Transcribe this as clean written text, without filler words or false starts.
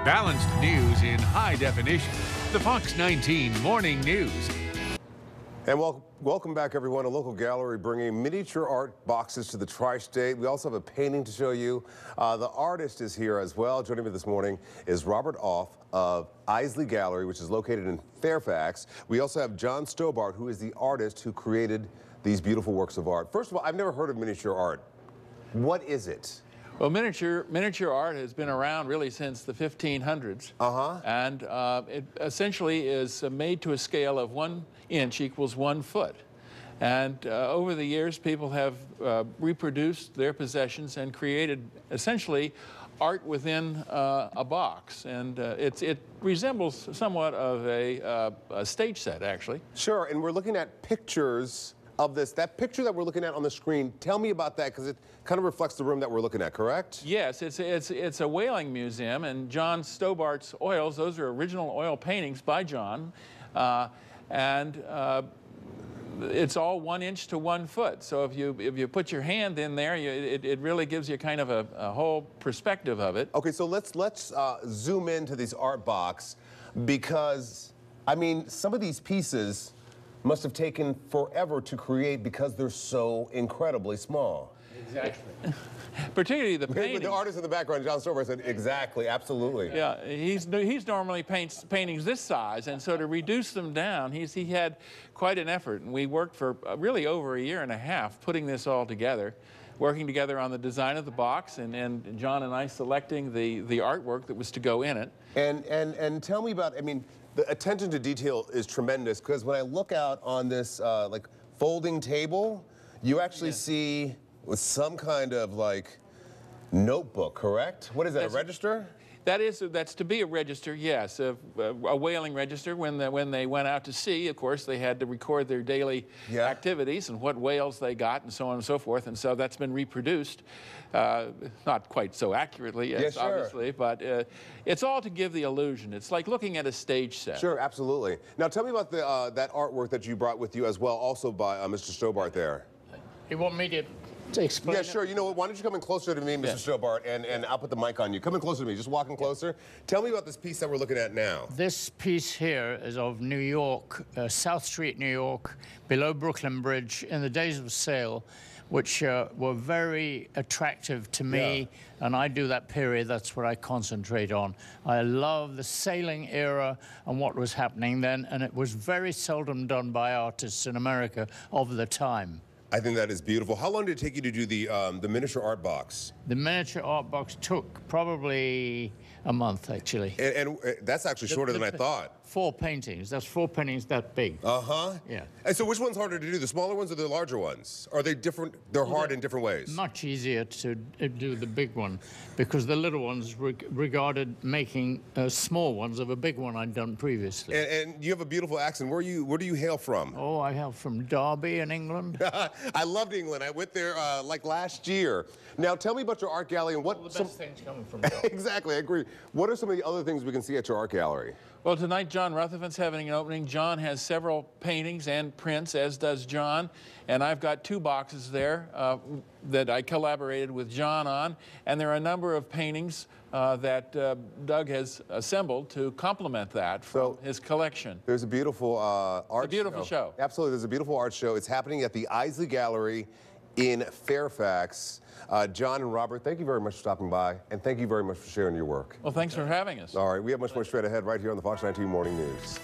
Balanced news in high definition. The Fox 19 Morning News. And welcome back, everyone. A local gallery bringing miniature art boxes to the tri-state. We also have a painting to show you. The artist is here as well. Joining me this morning is Robert Off of Isley Gallery, which is located in Fairfax. We also have John Stobart, who is the artist who created these beautiful works of art. First of all, I've never heard of miniature art. What is it? Well, miniature art has been around really since the 1500s. And it essentially is made to a scale of 1 inch equals 1 foot. And over the years, people have reproduced their possessions and created essentially art within a box. And it resembles somewhat of a stage set, actually. Sure, and we're looking at pictures of this. That picture that we're looking at on the screen, tell me about that, because it kind of reflects the room that we're looking at, correct? Yes, it's a whaling museum, and John Stobart's oils, those are original oil paintings by John, it's all 1 inch to 1 foot. So if you put your hand in there, it really gives you kind of a whole perspective of it. Okay, so let's zoom into this art box, because, I mean, some of these pieces must have taken forever to create because they're so incredibly small. Exactly. Particularly the painting. The artist in the background, John Stobart, said exactly, absolutely. Yeah, he's normally paints paintings this size, and so to reduce them down, he had quite an effort, and we worked for really over a year and a half putting this all together, working together on the design of the box, and John and I selecting the artwork that was to go in it. And tell me about, I mean, the attention to detail is tremendous, because when I look out on this like folding table, you actually see with some kind of like notebook, correct? What is that, a register? That's to be a register, yes, a whaling register. When they went out to sea, of course, they had to record their daily activities and what whales they got and so on and so forth, and so that's been reproduced, not quite so accurately, yes, obviously, but it's all to give the illusion. It's like looking at a stage set. Sure, absolutely. Now tell me about that artwork that you brought with you as well, also by Mr. Stobart there. You want me to explain? Yeah, sure. You know what? Why don't you come in closer to me, Mr. Stobart, and I'll put the mic on you. Come in closer to me. Just walk in closer. Tell me about this piece that we're looking at now. This piece here is of New York, South Street, New York, below Brooklyn Bridge, in the days of sail, which were very attractive to me, and I do that period. That's what I concentrate on. I love the sailing era and what was happening then, and it was very seldom done by artists in America of the time. I think that is beautiful. How long did it take you to do the miniature art box? The miniature art box took probably a month, actually. And that's actually shorter than I thought. 4 paintings. That's 4 paintings that big. Yeah. And so which one's harder to do, the smaller ones or the larger ones? Are they different? They're hard in different ways? Much easier to do the big one, because the little ones regarded making small ones of a big one I'd done previously. And you have a beautiful accent. Where do you hail from? Oh, I hail from Derby in England. I loved England. I went there like last year. Now tell me about your art gallery and what all the best things coming from Derby. Exactly, I agree. What are some of the other things we can see at your art gallery? Well, tonight John Rutherford's having an opening. John has several paintings and prints, as does John, and I've got 2 boxes there that I collaborated with John on, and there are a number of paintings that Doug has assembled to complement that from his collection. There's a beautiful art show. Absolutely, there's a beautiful art show. It's happening at the Isley Gallery in Fairfax. John and Robert, thank you very much for stopping by, and thank you very much for sharing your work. Well, thanks for having us. All right, we have much more straight ahead right here on the Fox 19 Morning News.